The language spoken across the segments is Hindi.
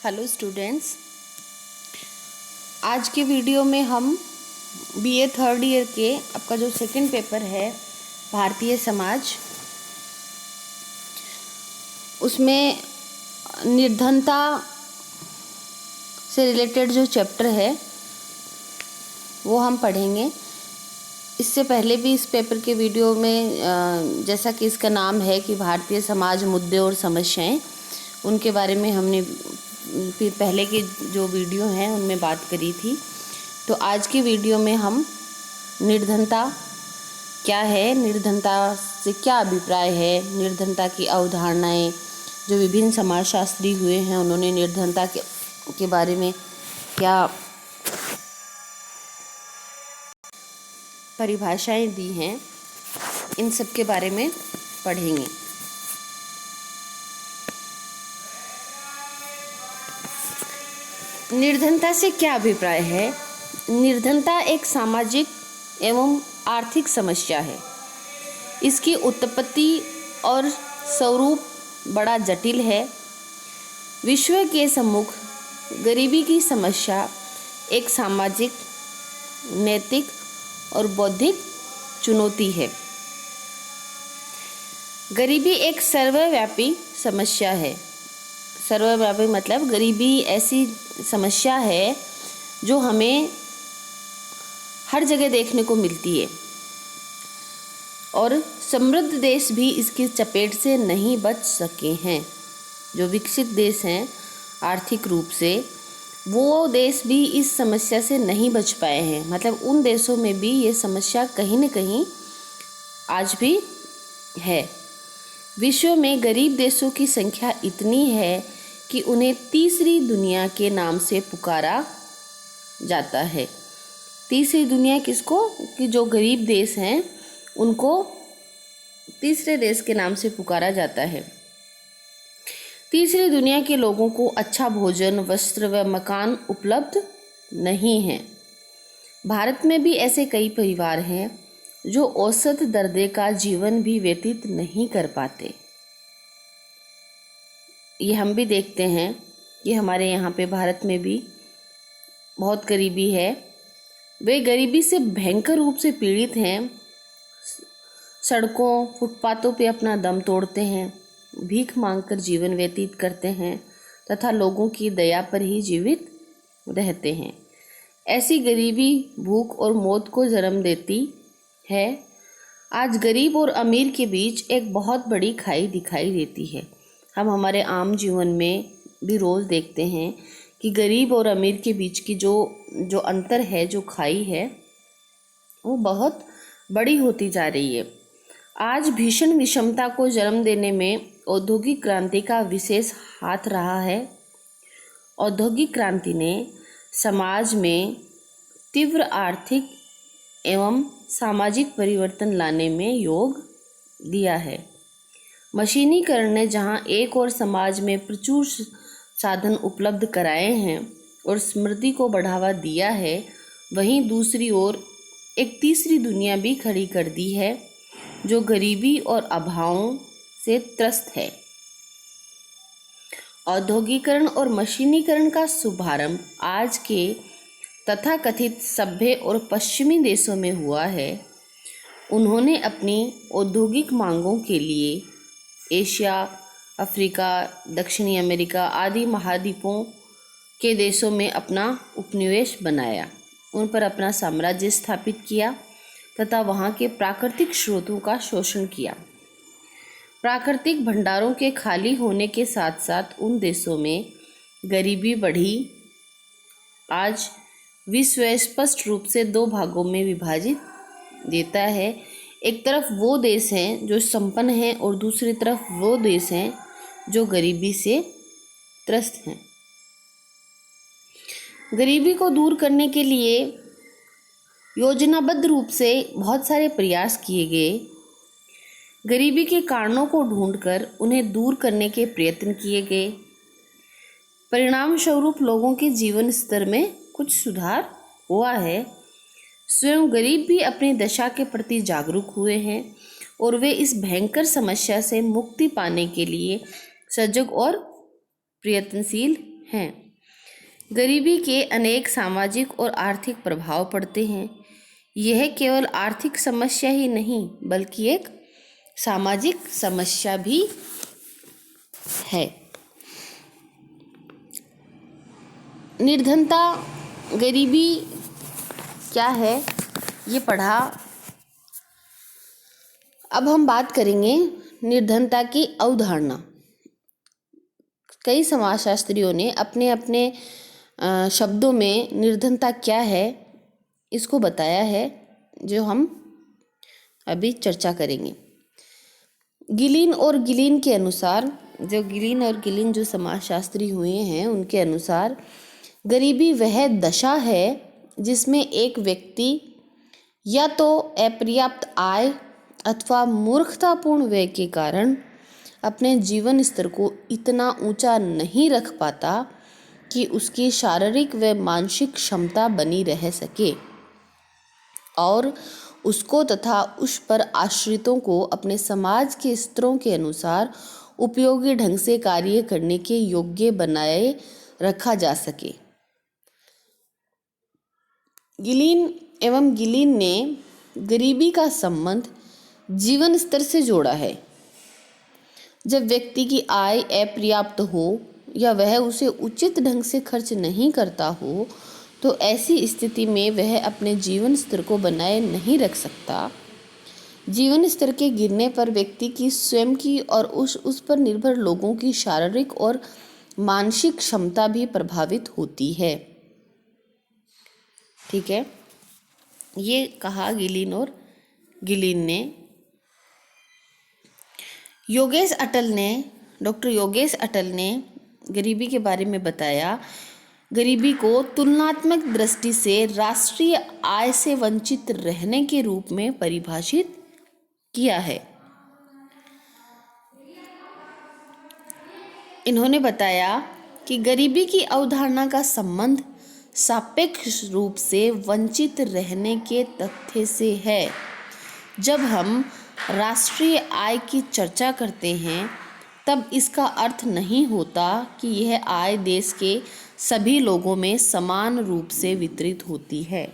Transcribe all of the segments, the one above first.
हेलो स्टूडेंट्स, आज के वीडियो में हम बीए थर्ड ईयर के आपका जो सेकंड पेपर है भारतीय समाज, उसमें निर्धनता से रिलेटेड जो चैप्टर है वो हम पढ़ेंगे। इससे पहले भी इस पेपर के वीडियो में जैसा कि इसका नाम है कि भारतीय समाज मुद्दे और समस्याएं, उनके बारे में हमने फिर पहले के जो वीडियो हैं उनमें बात करी थी। तो आज के वीडियो में हम निर्धनता क्या है, निर्धनता से क्या अभिप्राय है, निर्धनता की अवधारणाएं, जो विभिन्न समाजशास्त्री हुए हैं उन्होंने निर्धनता के बारे में क्या परिभाषाएं दी हैं, इन सब के बारे में पढ़ेंगे। निर्धनता से क्या अभिप्राय है? निर्धनता एक सामाजिक एवं आर्थिक समस्या है। इसकी उत्पत्ति और स्वरूप बड़ा जटिल है। विश्व के सम्मुख गरीबी की समस्या एक सामाजिक, नैतिक और बौद्धिक चुनौती है। गरीबी एक सर्वव्यापी समस्या है। सर्वव्यापी मतलब गरीबी ऐसी समस्या है जो हमें हर जगह देखने को मिलती है और समृद्ध देश भी इसकी चपेट से नहीं बच सके हैं। जो विकसित देश हैं आर्थिक रूप से, वो देश भी इस समस्या से नहीं बच पाए हैं। मतलब उन देशों में भी ये समस्या कहीं न कहीं आज भी है। विश्व में गरीब देशों की संख्या इतनी है कि उन्हें तीसरी दुनिया के नाम से पुकारा जाता है। तीसरी दुनिया किसको? कि जो गरीब देश हैं उनको तीसरे देश के नाम से पुकारा जाता है। तीसरी दुनिया के लोगों को अच्छा भोजन, वस्त्र व मकान उपलब्ध नहीं है। भारत में भी ऐसे कई परिवार हैं जो औसत दर्जे का जीवन भी व्यतीत नहीं कर पाते। ये हम भी देखते हैं कि हमारे यहाँ पे भारत में भी बहुत गरीबी है। वे गरीबी से भयंकर रूप से पीड़ित हैं। सड़कों, फुटपाथों पे अपना दम तोड़ते हैं, भीख मांगकर जीवन व्यतीत करते हैं तथा लोगों की दया पर ही जीवित रहते हैं। ऐसी गरीबी भूख और मौत को जन्म देती है। आज गरीब और अमीर के बीच एक बहुत बड़ी खाई दिखाई देती है। हम हमारे आम जीवन में भी रोज़ देखते हैं कि गरीब और अमीर के बीच की जो अंतर है, जो खाई है, वो बहुत बड़ी होती जा रही है। आज भीषण विषमता को जन्म देने में औद्योगिक क्रांति का विशेष हाथ रहा है। औद्योगिक क्रांति ने समाज में तीव्र आर्थिक एवं सामाजिक परिवर्तन लाने में योग दिया है। मशीनीकरण ने जहां एक और समाज में प्रचुर साधन उपलब्ध कराए हैं और समृद्धि को बढ़ावा दिया है, वहीं दूसरी ओर एक तीसरी दुनिया भी खड़ी कर दी है जो गरीबी और अभावों से त्रस्त है। औद्योगिकरण और मशीनीकरण का शुभारंभ आज के तथाकथित सभ्य और पश्चिमी देशों में हुआ है। उन्होंने अपनी औद्योगिक मांगों के लिए एशिया, अफ्रीका, दक्षिणी अमेरिका आदि महाद्वीपों के देशों में अपना उपनिवेश बनाया, उन पर अपना साम्राज्य स्थापित किया तथा वहाँ के प्राकृतिक स्रोतों का शोषण किया। प्राकृतिक भंडारों के खाली होने के साथ साथ उन देशों में गरीबी बढ़ी। आज विश्व स्पष्ट रूप से दो भागों में विभाजित देता है। एक तरफ वो देश हैं जो संपन्न हैं और दूसरी तरफ वो देश हैं जो गरीबी से त्रस्त हैं। गरीबी को दूर करने के लिए योजनाबद्ध रूप से बहुत सारे प्रयास किए गए। गरीबी के कारणों को ढूंढकर उन्हें दूर करने के प्रयत्न किए गए। परिणाम स्वरूप लोगों के जीवन स्तर में कुछ सुधार हुआ है। स्वयं गरीब भी अपनी दशा के प्रति जागरूक हुए हैं और वे इस भयंकर समस्या से मुक्ति पाने के लिए सजग और प्रयत्नशील हैं। गरीबी के अनेक सामाजिक और आर्थिक प्रभाव पड़ते हैं। यह केवल आर्थिक समस्या ही नहीं बल्कि एक सामाजिक समस्या भी है। निर्धनता, गरीबी क्या है ये पढ़ा। अब हम बात करेंगे निर्धनता की अवधारणा। कई समाजशास्त्रियों ने अपने अपने शब्दों में निर्धनता क्या है इसको बताया है, जो हम अभी चर्चा करेंगे। गिलिन और गिलिन के अनुसार, जो समाजशास्त्री हुए हैं उनके अनुसार, गरीबी वह दशा है जिसमें एक व्यक्ति या तो अपर्याप्त आय अथवा मूर्खतापूर्ण व्यय के कारण अपने जीवन स्तर को इतना ऊंचा नहीं रख पाता कि उसकी शारीरिक व मानसिक क्षमता बनी रह सके और उसको तथा उस पर आश्रितों को अपने समाज के स्तरों के अनुसार उपयोगी ढंग से कार्य करने के योग्य बनाए रखा जा सके। गिलिन ने गरीबी का संबंध जीवन स्तर से जोड़ा है। जब व्यक्ति की आय अपर्याप्त हो या वह उसे उचित ढंग से खर्च नहीं करता हो तो ऐसी स्थिति में वह अपने जीवन स्तर को बनाए नहीं रख सकता। जीवन स्तर के गिरने पर व्यक्ति की स्वयं की और उस पर निर्भर लोगों की शारीरिक और मानसिक क्षमता भी प्रभावित होती है। ठीक है, ये कहा गिलिन ने। डॉक्टर योगेश अटल ने गरीबी के बारे में बताया। गरीबी को तुलनात्मक दृष्टि से राष्ट्रीय आय से वंचित रहने के रूप में परिभाषित किया है। इन्होंने बताया कि गरीबी की अवधारणा का संबंध सापेक्ष रूप से वंचित रहने के तथ्य से है। जब हम राष्ट्रीय आय की चर्चा करते हैं तब इसका अर्थ नहीं होता कि यह आय देश के सभी लोगों में समान रूप से वितरित होती है।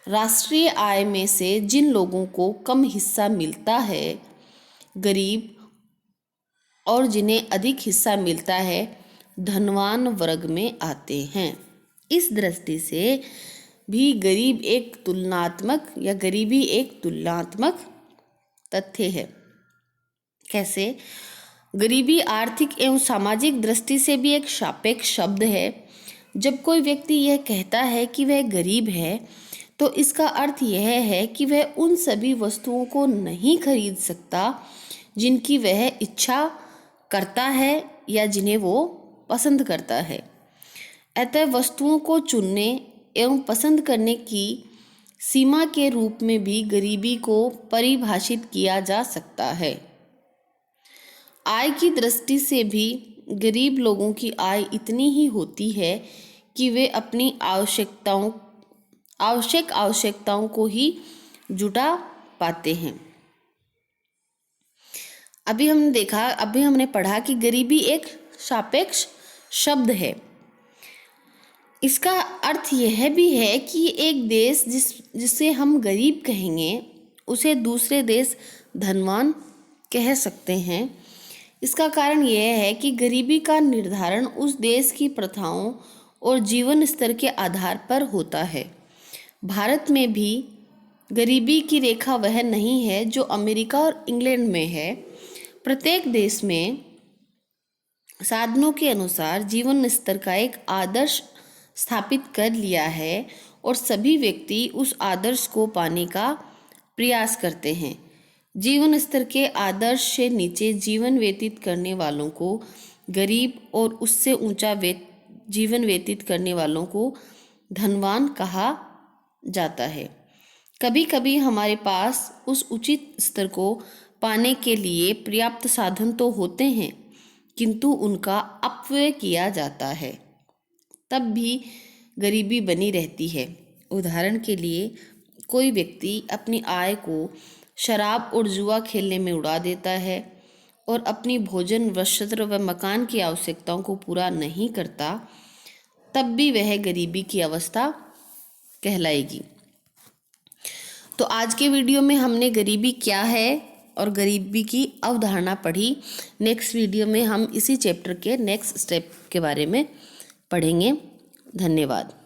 राष्ट्रीय आय में से जिन लोगों को कम हिस्सा मिलता है, गरीब, और जिन्हें अधिक हिस्सा मिलता है, धनवान वर्ग में आते हैं। इस दृष्टि से भी गरीबी एक तुलनात्मक तथ्य है। कैसे? गरीबी आर्थिक एवं सामाजिक दृष्टि से भी एक सापेक्ष शब्द है। जब कोई व्यक्ति यह कहता है कि वह गरीब है तो इसका अर्थ यह है कि वह उन सभी वस्तुओं को नहीं खरीद सकता जिनकी वह इच्छा करता है या जिन्हें वो पसंद करता है। अतः वस्तुओं को चुनने एवं पसंद करने की सीमा के रूप में भी गरीबी को परिभाषित किया जा सकता है। आय की दृष्टि से भी गरीब लोगों की आय इतनी ही होती है कि वे अपनी आवश्यकताओं को ही जुटा पाते हैं। अभी हमने पढ़ा कि गरीबी एक सापेक्ष शब्द है। इसका अर्थ यह भी है कि एक देश जिसे हम गरीब कहेंगे उसे दूसरे देश धनवान कह सकते हैं। इसका कारण यह है कि गरीबी का निर्धारण उस देश की प्रथाओं और जीवन स्तर के आधार पर होता है। भारत में भी गरीबी की रेखा वह नहीं है जो अमेरिका और इंग्लैंड में है। प्रत्येक देश में साधनों के अनुसार जीवन स्तर का एक आदर्श स्थापित कर लिया है और सभी व्यक्ति उस आदर्श को पाने का प्रयास करते हैं। जीवन स्तर के आदर्श से नीचे जीवन व्यतीत करने वालों को गरीब और उससे ऊंचा जीवन व्यतीत करने वालों को धनवान कहा जाता है। कभी कभी हमारे पास उस उचित स्तर को पाने के लिए पर्याप्त साधन तो होते हैं किंतु उनका अपव्यय किया जाता है, तब भी गरीबी बनी रहती है। उदाहरण के लिए कोई व्यक्ति अपनी आय को शराब और जुआ खेलने में उड़ा देता है और अपनी भोजन, वस्त्र व मकान की आवश्यकताओं को पूरा नहीं करता, तब भी वह गरीबी की अवस्था कहलाएगी। तो आज के वीडियो में हमने गरीबी क्या है और गरीबी की अवधारणा पढ़ी। नेक्स्ट वीडियो में हम इसी चैप्टर के नेक्स्ट स्टेप के बारे में पढ़ेंगे। धन्यवाद।